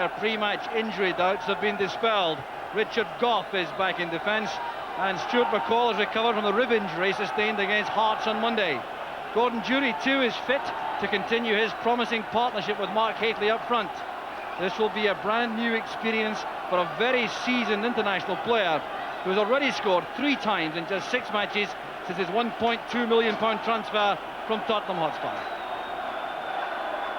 Pre-match injury doubts have been dispelled. Richard Gough is back in defence, and Stuart McCall has recovered from the rib injury sustained against Hearts on Monday. Gordon Durie too is fit to continue his promising partnership with Mark Hateley up front. This will be a brand new experience for a very seasoned international player who has already scored 3 times in just 6 matches since his £1.2 million transfer from Tottenham Hotspur.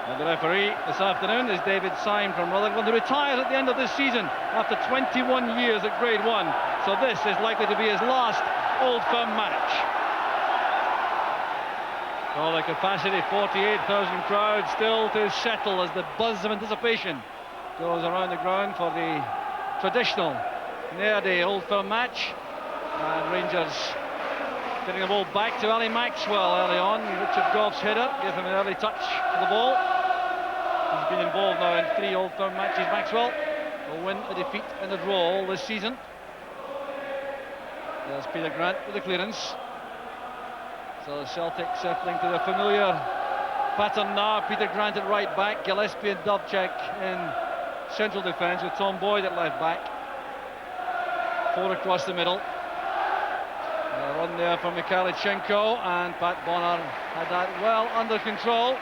And the referee this afternoon is David Syme from Rutherglen, who retires at the end of this season after 21 years at Grade 1. So this is likely to be his last Old Firm match. Well, the capacity, 48,000 crowd, still to settle as the buzz of anticipation goes around the ground for the traditional Nerdy Old Firm match. And Rangers getting the ball back to Ali Maxwell early on. Richard Gough's header gave him an early touch to the ball. He's been involved now in 3 Old Firm matches. Maxwell, a win, a defeat and a draw all this season. There's Peter Grant with the clearance. So Celtic settling to the familiar pattern now. Peter Grant at right back, Gillespie and Dubček in central defence with Tom Boyd at left back. 4 across the middle. A run there from Mikhailchenko, and Pat Bonner had that well under control.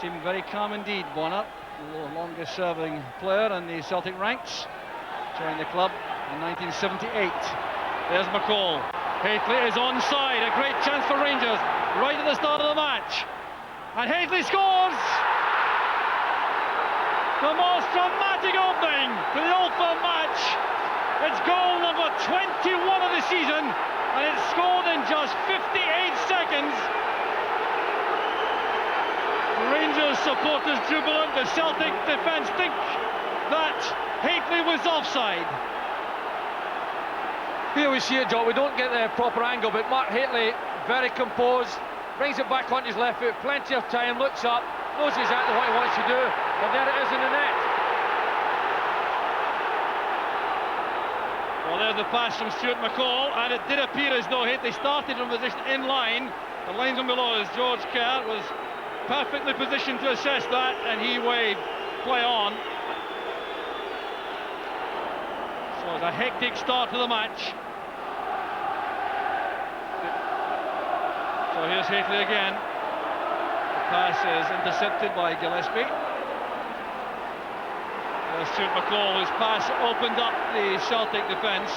Seemed very calm indeed, Bonner, the longest serving player in the Celtic ranks. Joined the club in 1978. There's McCall. Hateley is onside, a great chance for Rangers right at the start of the match. And Hateley scores! The most dramatic opening to the Old Firm match. It's goal number 21 of the season, and it's scored in just 58 seconds. Rangers supporters jubilant. The Celtic defence think that Hateley was offside. Here we see it, John. We don't get the proper angle, but Mark Hateley, very composed, brings it back on his left foot, plenty of time, looks up, knows exactly what he wants to do, and there it is in the net. Well, there's the pass from Stuart McCall, and it did appear as though Hateley started from position in line. The linesman below is George Kerr, was perfectly positioned to assess that, and he waved play on. So it's a hectic start to the match. So here's Hateley again. The pass is intercepted by Gillespie. There's Stuart McCall, whose pass opened up the Celtic defence,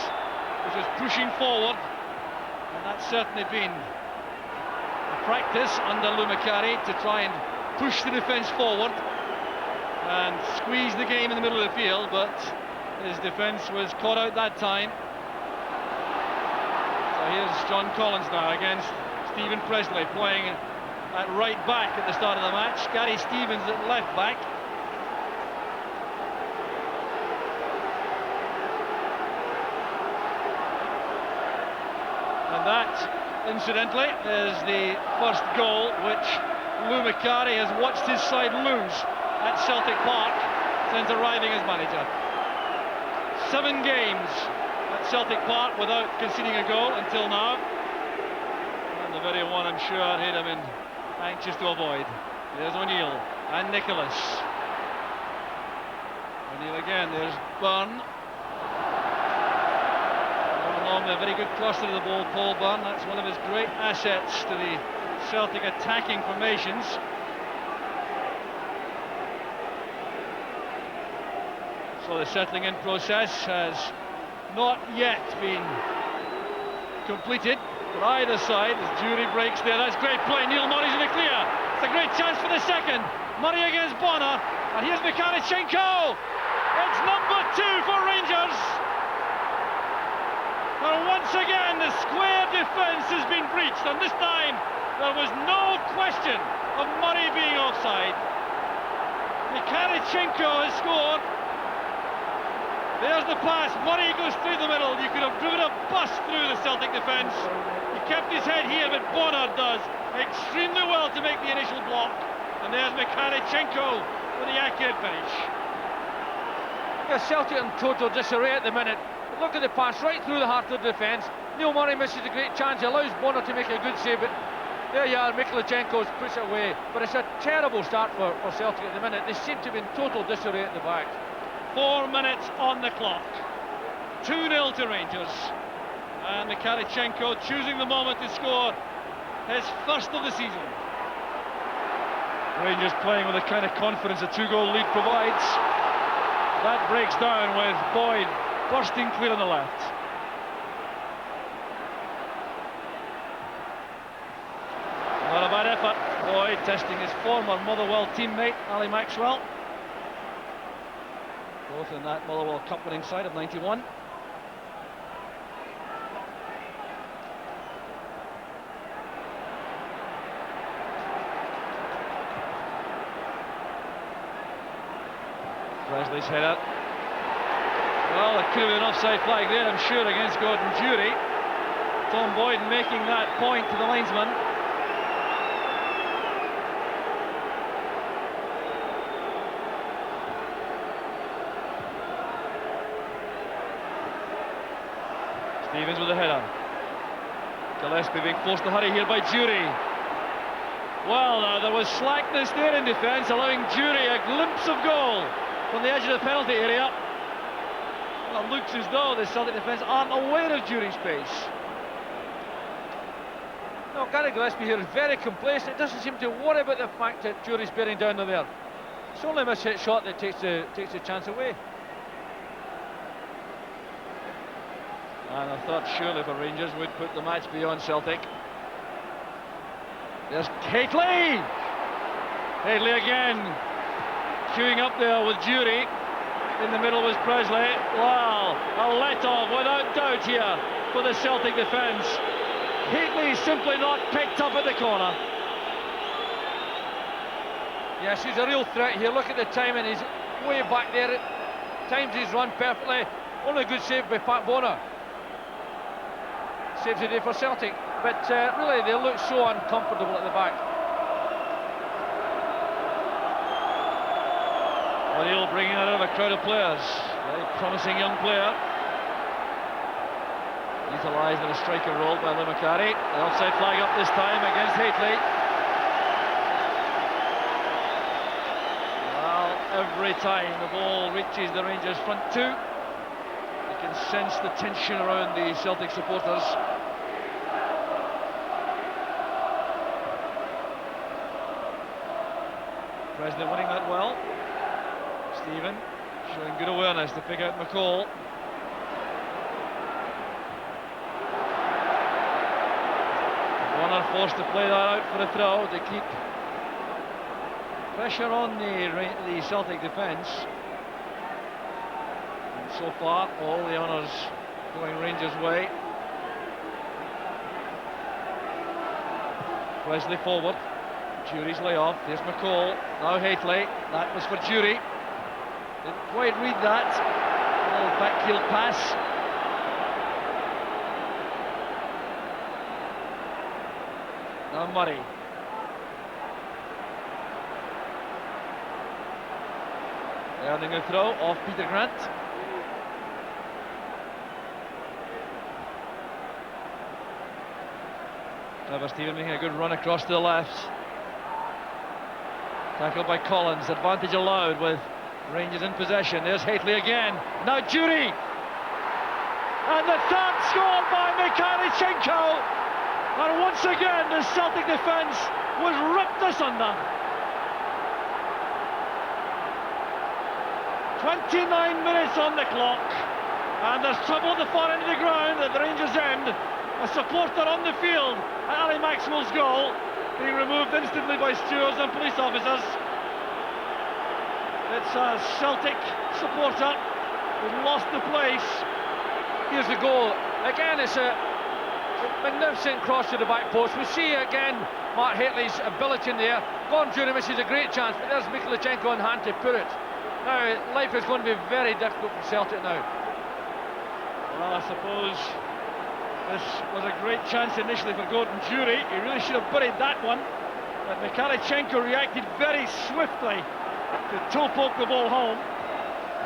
which was pushing forward, and that's certainly been a practice under Lou Macari to try and push the defence forward and squeeze the game in the middle of the field, but his defence was caught out that time. So here's John Collins now against Stephen Presley, playing at right back at the start of the match. Gary Stevens at left back. And that, incidentally, is the first goal which Lou Macari has watched his side lose at Celtic Park since arriving as manager. 7 games at Celtic Park without conceding a goal until now. And the very one I'm sure he'd have been anxious to avoid. There's O'Neill and Nicholas. O'Neill again, there's Byrne. A very good crosser to the ball, Paul Byrne. That's one of his great assets to the Celtic attacking formations. So the settling in process has not yet been completed for either side as Durie breaks there. That's great play. Neil Murray's in the clear. It's a great chance for the second. Murray against Bonner, and here's Mikhailchenko. It's number 2 for Rangers. And once again, the square defence has been breached, and this time there was no question of Murray being offside. Mikhailchenko has scored. There's the pass. Murray goes through the middle. You could have driven a bus through the Celtic defence. He kept his head here, but Bonner does extremely well to make the initial block. And there's Mikhailchenko with the accurate finish. Yeah, Celtic in total disarray at the minute. Look at the pass right through the heart of the defence. Neil Murray misses a great chance. He allows Bonner to make a good save, but There you are, Mikhailichenko puts it away. But it's a terrible start for Celtic at the minute. They seem to be in total disarray at the back. 4 minutes on the clock. 2-0 to Rangers. And Mikhailichenko choosing the moment to score his first of the season. Rangers playing with the kind of confidence a 2-goal lead provides. That breaks down with Boyd bursting clear on the left. Not a bad effort. Boyd testing his former Motherwell teammate, Ali Maxwell. Both in that Motherwell Cup winning side of '91. Presley's header. Well, there could have been an offside flag there, I'm sure, against Gordon Jury. Tom Boyd making that point to the linesman. Stevens with the header. Gillespie being forced to hurry here by Jury. Well, now there was slackness there in defence, allowing Jury a glimpse of goal from the edge of the penalty area. Well, it looks as though the Celtic defence aren't aware of Jury's pace. No, Gary Gillespie here is very complacent. It doesn't seem to worry about the fact that Jury's bearing down there. It's only a miss-hit shot that takes the chance away. And I thought surely for Rangers would put the match beyond Celtic. There's Hately! Hately again, queuing up there with Jury. In the middle was Presley. Wow, a let-off without doubt here for the Celtic defence. Hately simply not picked up at the corner. Yes, he's a real threat here. Look at the timing, he's way back there. Times his run perfectly. Only a good save by Pat Bonner. Saves the day for Celtic, but really they look so uncomfortable at the back. O'Neill bringing that out of a crowd of players. Very promising young player. Utilised in a striker role by Lee McCarry. The offside flag up this time against Hately. Well, every time the ball reaches the Rangers front two, you can sense the tension around the Celtic supporters. President winning that well. Stephen showing good awareness to pick out McCall. Warner forced to play that out for a throw to keep pressure on the Celtic defence. And so far, all the honours going Rangers' way. Presley forward. Jury's layoff. There's McCall. Now Hately. That was for Jury. Didn't quite read that. A little backheel pass. Now Murray. Earning a throw off Peter Grant. Clever Stephen making a good run across to the left. Tackled by Collins, advantage allowed with Rangers in possession. There's Hately again, now Jury! And the third score by Mikhailichenko! And once again the Celtic defence was ripped asunder. 29 minutes on the clock, and there's trouble at the far end of the ground at the Rangers' end. A supporter on the field at Ali Maxwell's goal, being removed instantly by stewards and police officers. It's a Celtic supporter who's lost the place. Here's the goal. Again, it's a magnificent cross to the back post. We see again Mark Hately's ability in there. Gordon Jury misses a great chance, but there's Mikhailichenko on hand to put it. Now, life is going to be very difficult for Celtic now. Well, I suppose this was a great chance initially for Gordon Jury. He really should have buried that one, but Mikhailichenko reacted very swiftly to toe poke the ball home.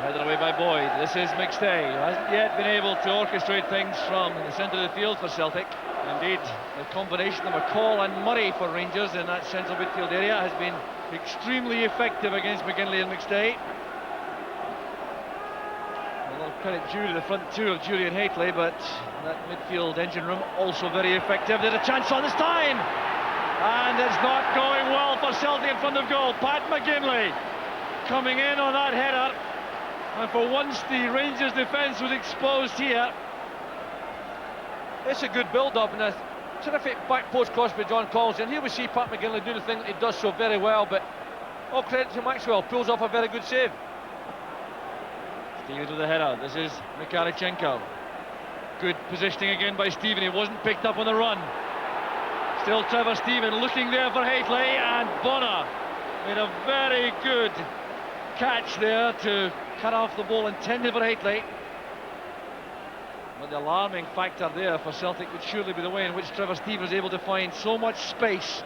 Headed away by Boyd. This is McStay, who hasn't yet been able to orchestrate things from the centre of the field for Celtic. Indeed, the combination of McCall and Murray for Rangers in that central midfield area has been extremely effective against McGinley and McStay. A lot of credit due to the front two of Jury and Haitley, but that midfield engine room also very effective. There's a chance on this time, and it's not going well for Celtic in front of goal. Pat McGinley coming in on that header, and for once the Rangers defence was exposed here. It's a good build-up and a terrific back post cross by John Collins, and here we see Pat McGinley do the thing that he does so very well, but all credit to Maxwell, pulls off a very good save. Stevens with the header. This is Mikhalichenko. Good positioning again by Stephen. He wasn't picked up on the run. Still Trevor Stephen looking there for Haitley, and Bonner made a very good catch there to cut off the ball intended for Haitley. But the alarming factor there for Celtic would surely be the way in which Trevor Stephen was able to find so much space.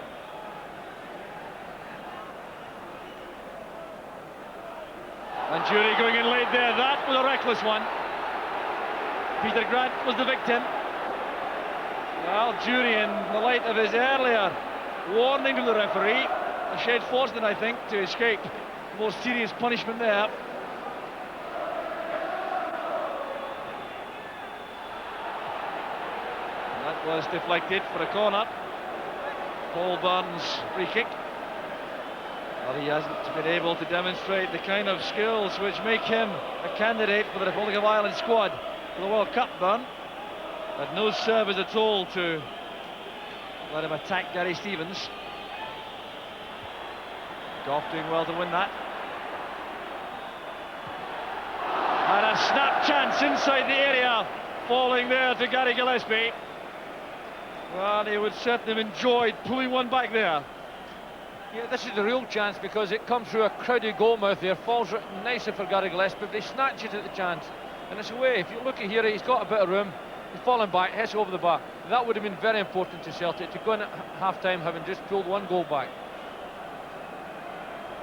And Jury going in late there. That was a reckless one. Peter Grant was the victim. Well, Jury, in the light of his earlier warning to the referee, shed fortune, I think, to escape more serious punishment there. That was deflected for a corner. Paul Burns' free kick. Well, he hasn't been able to demonstrate the kind of skills which make him a candidate for the Republic of Ireland squad for the World Cup, Burn. Had no service at all to let him attack Gary Stevens. Goff doing well to win that. And a snap chance inside the area, falling there to Gary Gillespie. Well, he would certainly have enjoyed pulling one back there. Yeah, this is the real chance because it comes through a crowded goalmouth there, falls nicely for Gary Gillespie, but he snatches at the chance. And it's away. If you look at here, he's got a bit of room. He's fallen back, hits over the bar. That would have been very important to Celtic to go in at half-time having just pulled one goal back.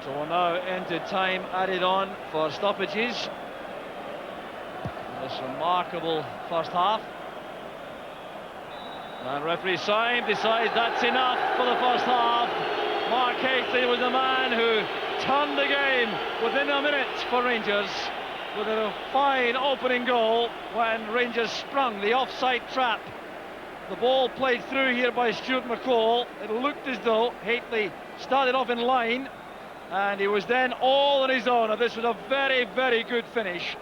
So we're now into time added on for stoppages. This remarkable first half. And referee Syme decides that's enough for the first half. Mark Haitley was the man who turned the game within a minute for Rangers with a fine opening goal when Rangers sprung the offside trap. The ball played through here by Stuart McCall. It looked as though Haitley started off in line and he was then all on his own. And this was a very, very good finish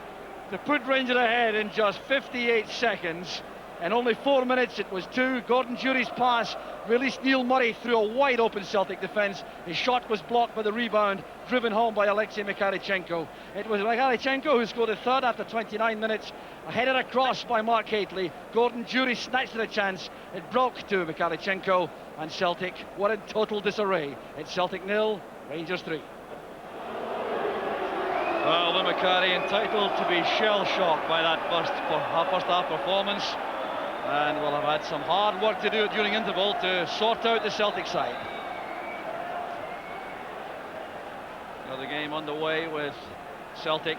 to put Rangers ahead in just 58 seconds. In only 4 minutes it was 2. Gordon Jury's pass released Neil Murray through a wide open Celtic defence. His shot was blocked by the rebound, driven home by Alexei Mikhalichenko. It was Mikhalichenko who scored the third after 29 minutes. A headed across by Mark Haitley. Gordon Jury snatched at a chance. It broke to Mikhalichenko, and Celtic were in total disarray. It's Celtic 0, Rangers 3. Well, Lou Macari entitled to be shell-shocked by that first half performance. And we'll have had some hard work to do during interval to sort out the Celtic side. Now the game underway with Celtic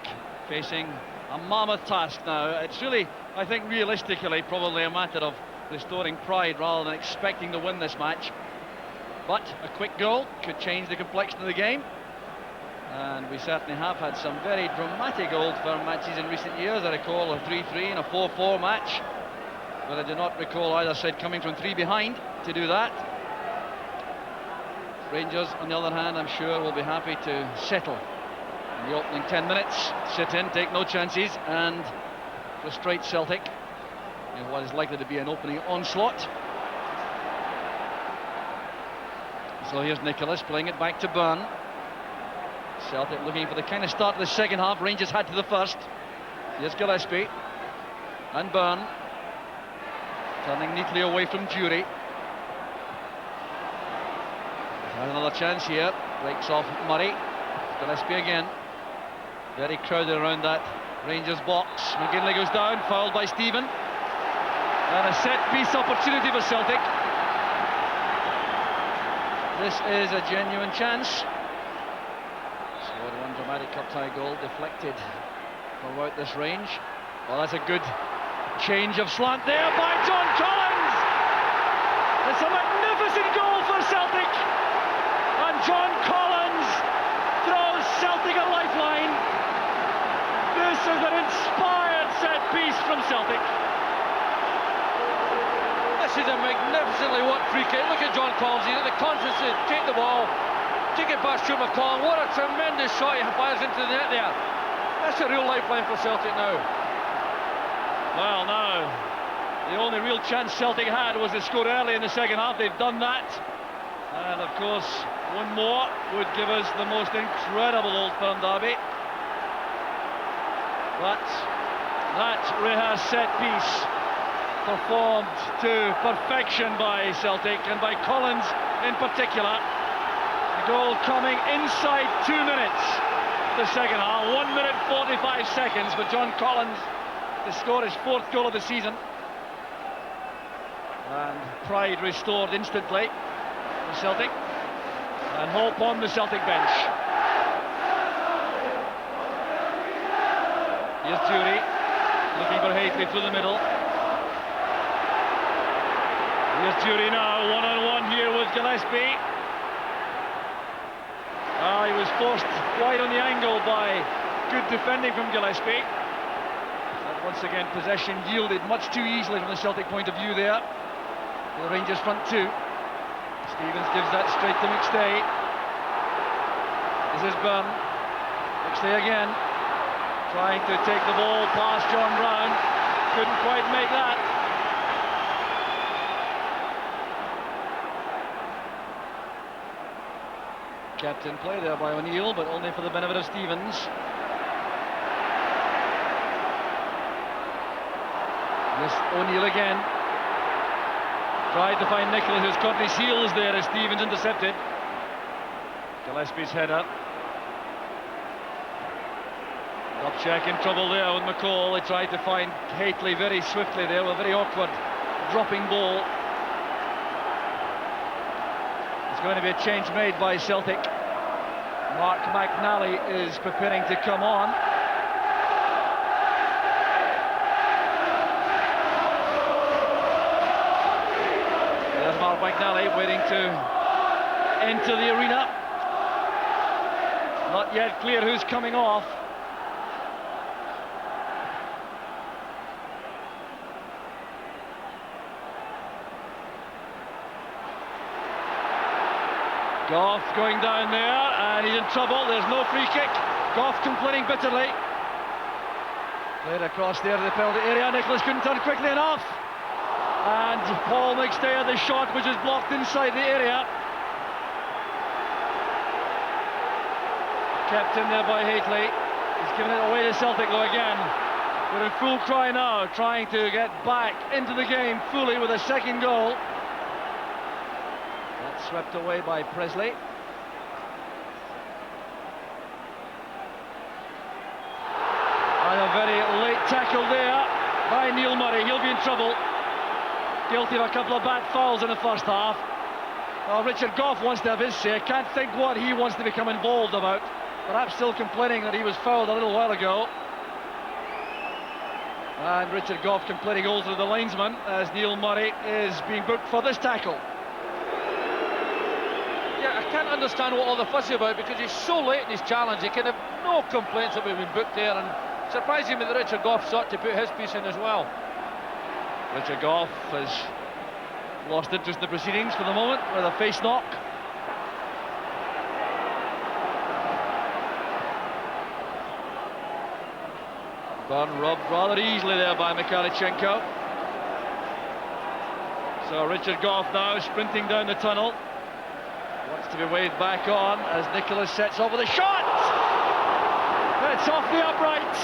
facing a mammoth task now. It's really, I think, realistically probably a matter of restoring pride rather than expecting to win this match. But a quick goal could change the complexion of the game. And we certainly have had some very dramatic old firm matches in recent years. I recall a 3-3 and a 4-4 match, but I do not recall either side coming from 3 behind to do that. Rangers, on the other hand, I'm sure will be happy to settle in the opening 10 minutes, sit in, take no chances, and frustrate Celtic in what is likely to be an opening onslaught. So here's Nicholas playing it back to Byrne. Celtic looking for the kind of start to the second half Rangers had to the first. Here's Gillespie and Byrne turning neatly away from Jury. Has another chance here, breaks off Murray. Gillespie again, very crowded around that Rangers box. McGinley goes down, fouled by Stephen, and a set piece opportunity for Celtic. This is a genuine chance. One dramatic cup tie goal deflected from out this range. Well, that's a good change of slant there by John Collins, It's a magnificent goal for Celtic, and John Collins throws Celtic a lifeline. This is an inspired set piece from Celtic. This is a magnificently worked free kick. Look at John Collins, he's got the confidence to take the ball, take it past Stuart McCall. What a tremendous shot he fires into the net there. That's a real lifeline for Celtic now. Well, now, the only real chance Celtic had was to score early in the second half. They've done that. And of course, one more would give us the most incredible Old Firm derby. But that rehearsed set piece performed to perfection by Celtic and by Collins in particular. The goal coming inside 2 minutes the second half, 1 minute 45 seconds for John Collins to score his 4th goal of the season. And pride restored instantly for Celtic, and hope on the Celtic bench. Here's Jury, looking for Haitley through the middle. Here's Jury now, one-on-one here with Gillespie. He was forced wide on the angle by good defending from Gillespie. But once again, possession yielded much too easily from the Celtic point of view there. The Rangers front two. Stevens gives that straight to McStay. This is Byrne. McStay again, trying to take the ball past John Brown. Couldn't quite make that. Kept in play there by O'Neill, but only for the benefit of Stevens. This O'Neill again. Tried to find Nicholas, who's caught his heels there as Stevens intercepted. Gillespie's header. Upcheck in trouble there with McCall. They tried to find Haitley very swiftly there with a very awkward dropping ball. There's going to be a change made by Celtic. Mark McNally is preparing to come on. There's Mark McNally waiting to enter the arena. Not yet clear who's coming off. Goff going down there, and he's in trouble. There's no free kick. Goff complaining bitterly. Played across there to the penalty area. Nicholas couldn't turn quickly enough. And Paul McStay had the shot, which is blocked inside the area. Kept in there by Haitley. He's given it away to Celtic though again. They're in full cry now, trying to get back into the game fully with a second goal. That's swept away by Presley. And a very late tackle there by Neil Murray. He'll be in trouble. Guilty of a couple of bad fouls in the first half. Well, Richard Goff wants to have his say. Can't think what he wants to become involved about. Perhaps still complaining that he was fouled a little while ago. And Richard Goff complaining also to the linesman as Neil Murray is being booked for this tackle. Yeah, I can't understand what all the fuss is about, because he's so late in his challenge. He can have no complaints about being booked there, and surprising me that Richard Goff sought to put his piece in as well. Richard Goff has lost interest in the proceedings for the moment with a face knock. Byrne robbed rather easily there by Mikhalichenko. So Richard Goff now sprinting down the tunnel. Wants to be waved back on as Nicholas sets off with a shot! It's off the upright.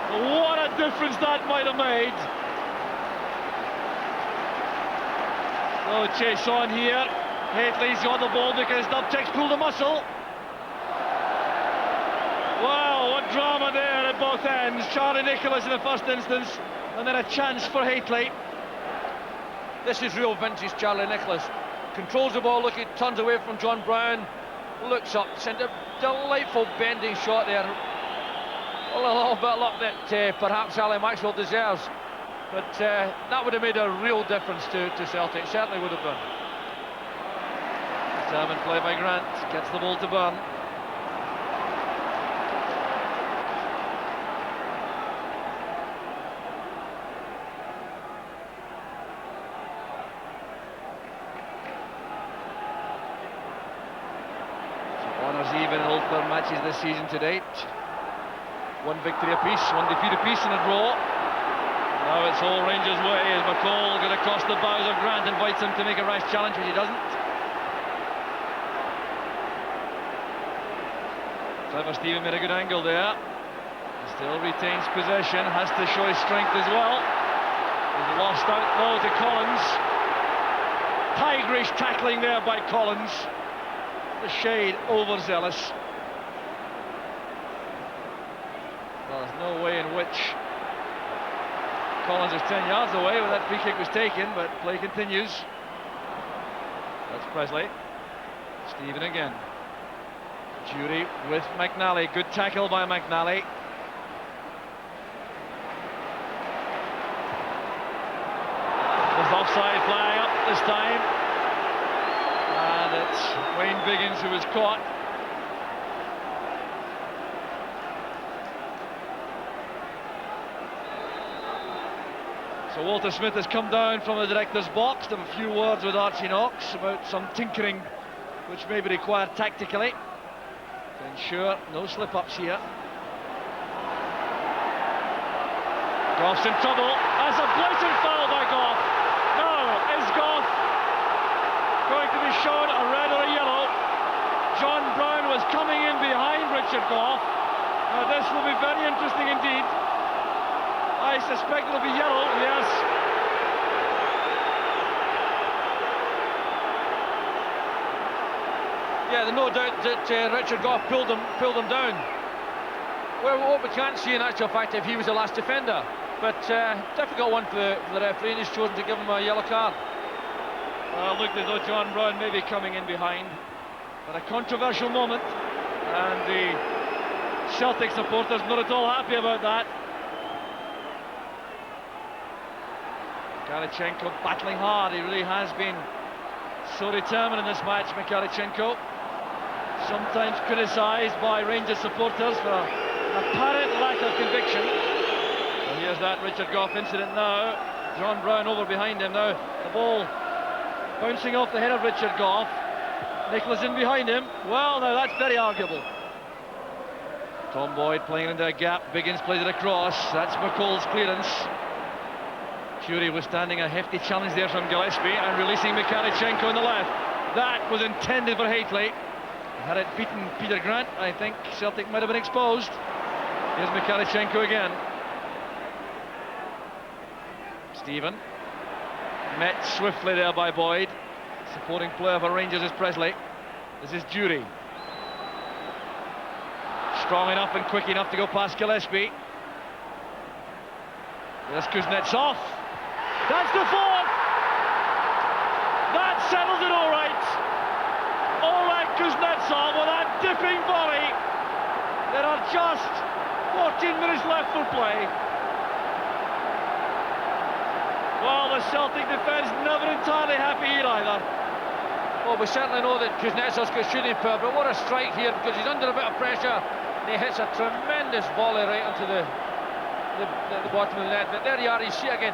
What a difference that might have made. So chase on here. Haitley's got the ball because Dubček's pulled a muscle. Wow, what drama there at both ends. Charlie Nicholas in the first instance, and then a chance for Haitley. This is real vintage Charlie Nicholas. Controls the ball, turns away from John Brown, looks up, sent a delightful bending shot there. Well, a little bit of luck that perhaps Ali Maxwell deserves. but that would have made a real difference to Celtic, certainly would have done. Determined play by Grant, gets the ball to Byrne. Honours even in Old Firm matches this season to date. One victory apiece, one defeat apiece in a draw. Now it's all Rangers' way as McCall got across the bows of Grant, invites him to make a rash challenge, which he doesn't. Clever Stephen made a good angle there. Still retains possession, has to show his strength as well. He's lost out though to Collins. Tigerish tackling there by Collins. The shade overzealous. Well, there's no way in which Collins is 10 yards away when that free kick was taken, but play continues. That's Presley. Stephen again. Jury with McNally. Good tackle by McNally. There's offside flag up this time. And it's Wayne Biggins who was caught. So Walter Smith has come down from the director's box to have a few words with Archie Knox about some tinkering which may be required tactically to ensure no slip-ups here. Goff's in trouble. That's a blatant foul by Goff. Now, is Goff going to be shown a red or a yellow? John Brown was coming in behind Richard Goff. Now this will be very interesting indeed. I suspect it'll be yellow, yes. Yeah, there's no doubt that Richard Goff pulled him down. Well, what we can't see in actual fact if he was the last defender. But difficult one for the referee, and he's chosen to give him a yellow card. Well, looked as though John Brown may be coming in behind. But a controversial moment, and the Celtic supporters not at all happy about that. Mikhailchenko battling hard, he really has been so determined in this match, Mikhailchenko. Sometimes criticised by Rangers supporters for apparent lack of conviction. So here's that Richard Goff incident now. John Brown over behind him now. The ball bouncing off the head of Richard Goff. Nicholas in behind him. Well, now that's very arguable. Tom Boyd playing into a gap. Biggins plays it across. That's McCall's clearance. Curie withstanding a hefty challenge there from Gillespie and releasing Mikhailchenko on the left. That was intended for Haitley. Had it beaten Peter Grant, I think Celtic might have been exposed. Here's Mikhailchenko again. Stephen. Met swiftly there by Boyd. Supporting player for Rangers is Presley. This is Jury. Strong enough and quick enough to go past Gillespie. There's Kuznetsov. That's the fourth! That settles it all right. Oleg Kuznetsov with that dipping volley. There are just 14 minutes left for play. Well, the Celtic defence never entirely happy here either. Well, we certainly know that Kuznetsov's got shooting power, but what a strike here, because he's under a bit of pressure and he hits a tremendous volley right onto the bottom of the net. But there you are, you see again,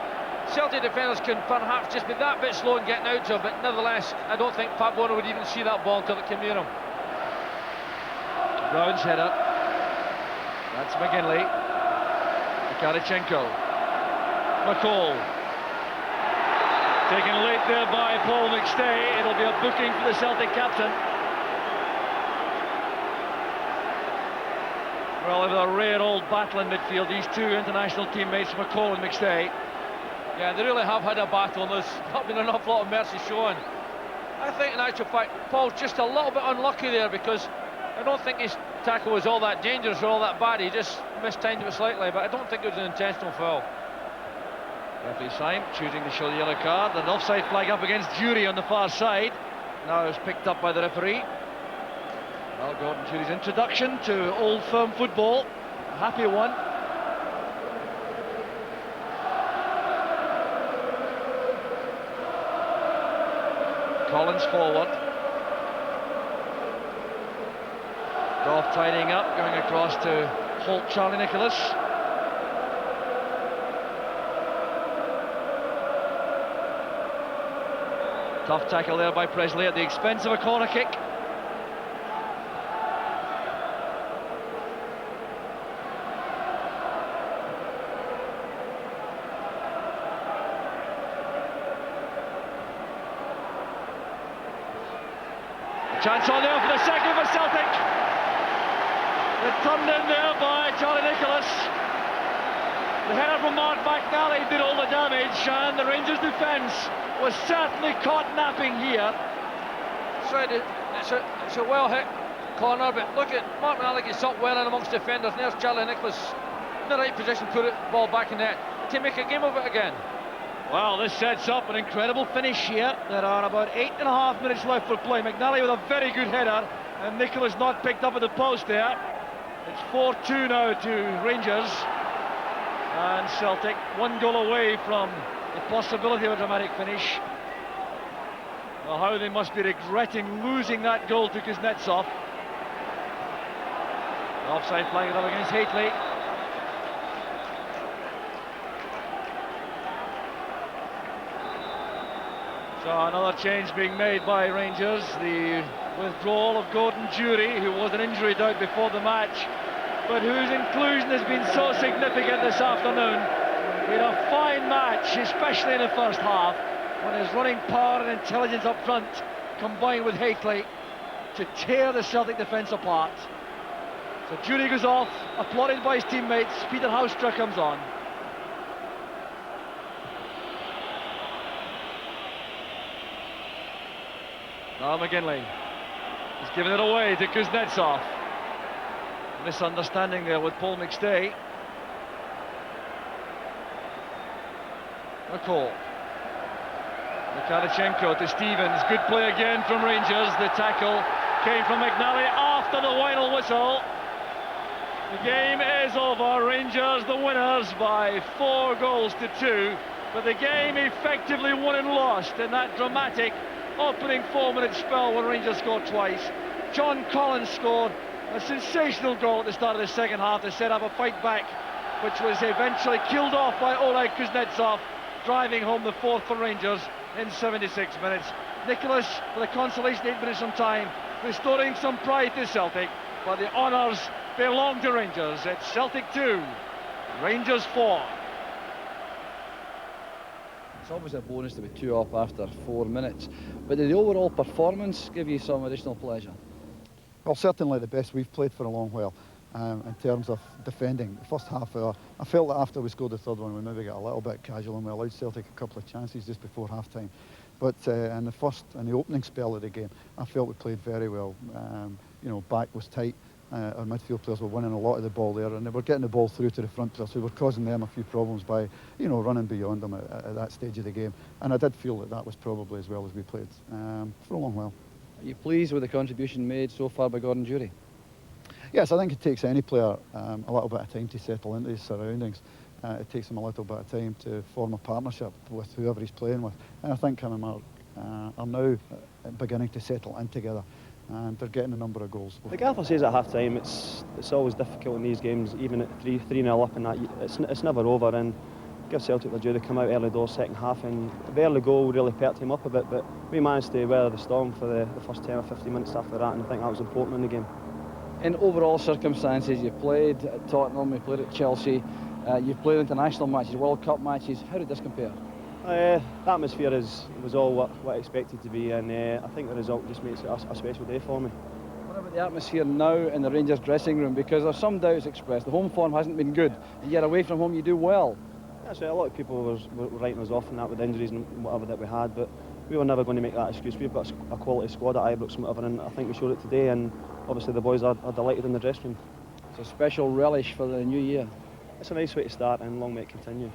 Celtic defenders can perhaps just be that bit slow in getting out to him, but nevertheless, I don't think Pat Bonner would even see that ball until it came near him. Brown's header. That's McGinley. Mikhailchenko. McCall. Taken late there by Paul McStay. It'll be a booking for the Celtic captain. Well, they've a rare old battle in midfield, these two international teammates, McCall and McStay. Yeah, they really have had a battle, and there's not been an awful lot of mercy shown. I think, in actual fact, Paul's just a little bit unlucky there, because I don't think his tackle was all that dangerous or all that bad. He just mistimed it slightly, but I don't think it was an intentional foul. Referee Syme choosing to show the yellow card. An offside flag up against Jury on the far side. Now it's picked up by the referee. Well, Gordon Jury's introduction to Old Firm football, a happy one. Collins forward. Goff tidying up, going across to Holt Charlie Nicholas. Tough tackle there by Presley at the expense of a corner kick. Chance on there for the second for Celtic. They're turned in there by Charlie Nicholas. The header from Mark McNally did all the damage, and the Rangers defence was certainly caught napping here. It's a well hit corner, but look at Mark McNally gets up well in amongst defenders, and there's Charlie Nicholas in the right position, put the ball back in net to make a game of it again. Well, this sets up an incredible finish here. There are about 8.5 minutes left for play. McNally with a very good header, and Nicholas not picked up at the post there. It's 4-2 now to Rangers, and Celtic 1 goal away from the possibility of a dramatic finish. Well, how they must be regretting losing that goal to Kuznetsov. Offside flag it up against Haitley. So another change being made by Rangers. The withdrawal of Gordon Jury, who was an injury doubt before the match, but whose inclusion has been so significant this afternoon. We had a fine match, especially in the first half, when his running power and intelligence up front combined with Haitley to tear the Celtic defence apart. So Jury goes off, applauded by his teammates. Peter Houstra comes on. Now McGinley is giving it away to Kuznetsov. Misunderstanding there with Paul McStay. McCall. Mikhalichenko to Stevens. Good play again from Rangers. The tackle came from McNally after the final whistle. The game is over. Rangers the winners by 4 goals to 2. But the game effectively won and lost in that dramatic opening 4-minute spell when Rangers scored twice. John Collins scored a sensational goal at the start of the second half to set up a fight back, which was eventually killed off by Oleg Kuznetsov, driving home the 4th for Rangers in 76 minutes. Nicholas with a consolation 8 minutes from time, restoring some pride to Celtic, but the honours belong to Rangers. It's Celtic 2, Rangers 4. It's always a bonus to be 2 up after 4 minutes, but did the overall performance give you some additional pleasure? Well, certainly the best we've played for a long while in terms of defending. The first half hour, I felt that after we scored the third one we maybe got a little bit casual and we allowed Celtic a couple of chances just before half time. But in the opening spell of the game, I felt we played very well. You know, back was tight. Our midfield players were winning a lot of the ball there, and they were getting the ball through to the front players, who were causing them a few problems by, you know, running beyond them at that stage of the game. And I did feel that that was probably as well as we played for a long while. Are you pleased with the contribution made so far by Gordon Jury? Yes, I think it takes any player a little bit of time to settle into his surroundings. It takes him a little bit of time to form a partnership with whoever he's playing with. And I think him and Mark are now beginning to settle in together. And they're getting a number of goals. The gaffer says at half time it's always difficult in these games, even at 3-0 up, and that it's never over. And give Celtic their due, they come out early doors second half, and the early goal really perked him up a bit, but we managed to weather the storm for the first 10 or 15 minutes after that, and I think that was important in the game. In overall circumstances, you played at Tottenham, you played at Chelsea, you've played international matches, World Cup matches. How did this compare? The atmosphere was all what I expected to be, and I think the result just makes it a special day for me. What about the atmosphere now in the Rangers dressing room? Because there's some doubts expressed. The home form hasn't been good, and yet away from home you do well. That's right, a lot of people were writing us off and that with injuries and whatever that we had, but we were never going to make that excuse. We've got a quality squad at Ibrox and whatever, and I think we showed it today, and obviously the boys are delighted in the dressing room. It's a special relish for the new year. It's a nice way to start, and long may it continue.